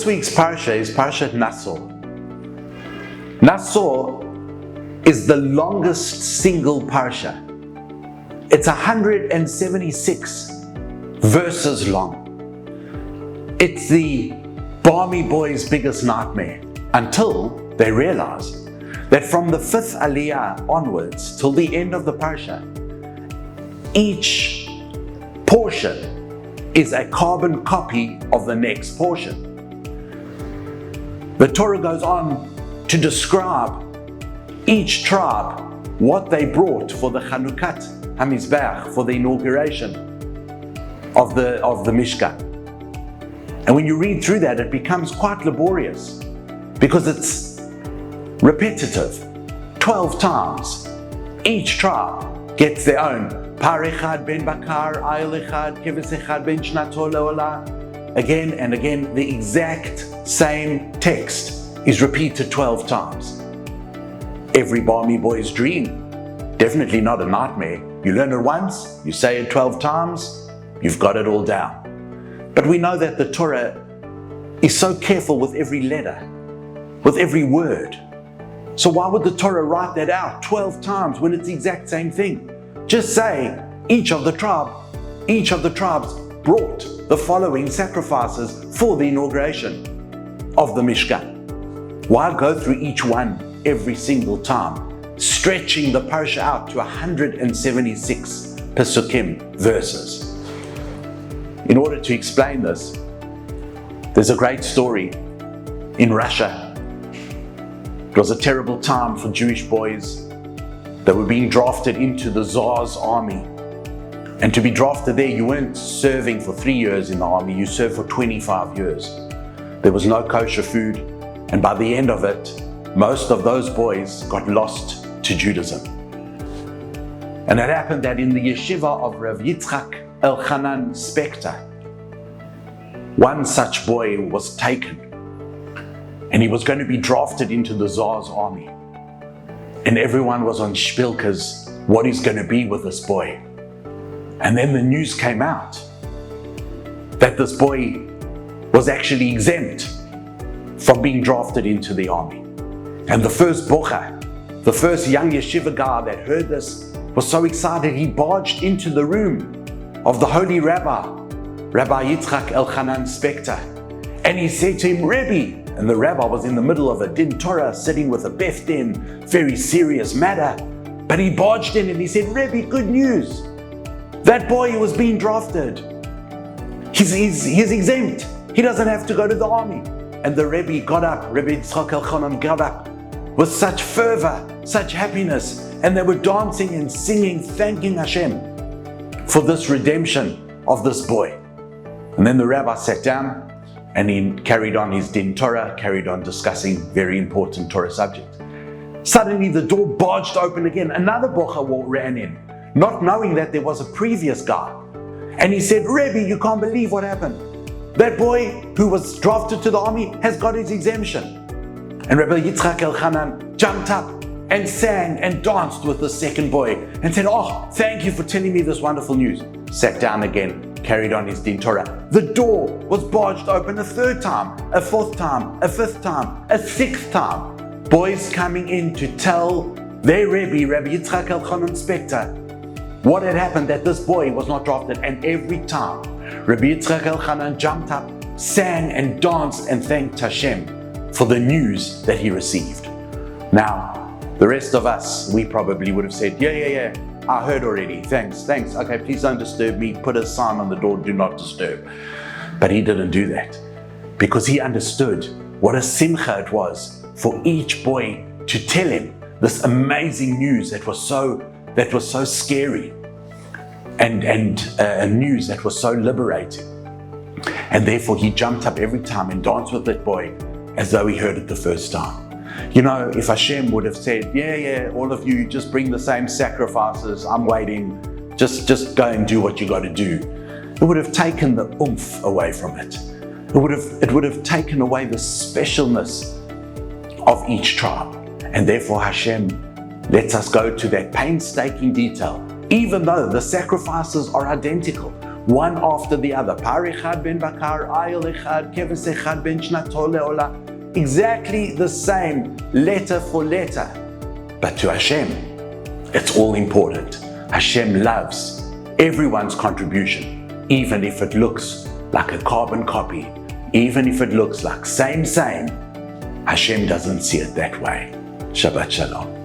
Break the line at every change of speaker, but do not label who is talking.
week's Parsha is Parshat Naso. Naso is the longest single Parsha. It's 176 verses long. It's the Barmy boys' biggest nightmare until they realize that from the 5th Aliyah onwards till the end of the Parsha, each portion is a carbon copy of the next portion. The Torah goes on to describe each tribe, what they brought for the Chanukat HaMizbeach, for the inauguration of the Mishkan. And when you read through that, it becomes quite laborious because it's repetitive. 12 times, each tribe gets their own. Par echad ben bakar, ayil echad, keves echad ben shnato leolah. Again and again, the exact same text is repeated 12 times. Every Barmy boy's dream, definitely not a nightmare. You learn it once, you say it 12 times, you've got it all down. But we know that the Torah is so careful with every letter, with every word. So why would the Torah write that out 12 times when it's the exact same thing? Just say each of the tribes brought the following sacrifices for the inauguration of the Mishkan. Why go through each one every single time, stretching the Parsha out to 176 Pesukim verses? In order to explain this, there's a great story in Russia. It was a terrible time for Jewish boys. They were being drafted into the Tsar's army. And to be drafted there, you weren't serving for 3 years in the army, you served for 25 years. There was no kosher food, and by the end of it, most of those boys got lost to Judaism. And it happened that in the yeshiva of Rav Yitzchak Elchanan Spector, one such boy was taken, and he was going to be drafted into the Tsar's army. And everyone was on shpilkas, what is going to be with this boy? And then the news came out that this boy was actually exempt from being drafted into the army. And the first bocha, the first young yeshiva guy that heard this, was so excited he barged into the room of the holy Rabbi Yitzchak Elchanan Spector. And he said to him, Rebbe, and the rabbi was in the middle of a din Torah, sitting with a beth din, very serious matter. But he barged in and he said, Rebbe, good news. That boy was being drafted. He's exempt. He doesn't have to go to the army. And the Rebbe got up, Rebbe Yitzchak Elchanan got up with such fervor, such happiness. And they were dancing and singing, thanking Hashem for this redemption of this boy. And then the rabbi sat down and he carried on his din Torah, carried on discussing very important Torah subjects. Suddenly the door barged open again. Another bocha ran in, not knowing that there was a previous guy. And he said, Rebbe, you can't believe what happened. That boy who was drafted to the army has got his exemption. And Rabbi Yitzchak Elchanan jumped up and sang and danced with the second boy and said, oh, thank you for telling me this wonderful news. Sat down again, carried on his din Torah. The door was barged open a third time, a fourth time, a fifth time, a sixth time. Boys coming in to tell their Rebbe, Rabbi Yitzchak Elchanan Spector, what had happened, that this boy was not drafted. And every time, Rabbi Yitzchak Elchanan jumped up, sang and danced and thanked Hashem for the news that he received. Now, the rest of us, we probably would have said, yeah, I heard already, thanks. Okay, please don't disturb me. Put a sign on the door, do not disturb. But he didn't do that because he understood what a simcha it was for each boy to tell him this amazing news that was so scary and a news that was so liberating. And therefore he jumped up every time and danced with that boy as though he heard it the first time. You know, if Hashem would have said, yeah, all of you just bring the same sacrifices, I'm waiting, just go and do what you got to do, it would have taken the oomph away from it. It would have taken away the specialness of each tribe. And therefore Hashem lets us go to that painstaking detail. Even though the sacrifices are identical, one after the other. Par echad ben bakar, ayil echad, keves echad ben shnato leola. Exactly the same, letter for letter. But to Hashem, it's all important. Hashem loves everyone's contribution, even if it looks like a carbon copy, even if it looks like same. Hashem doesn't see it that way. Shabbat Shalom.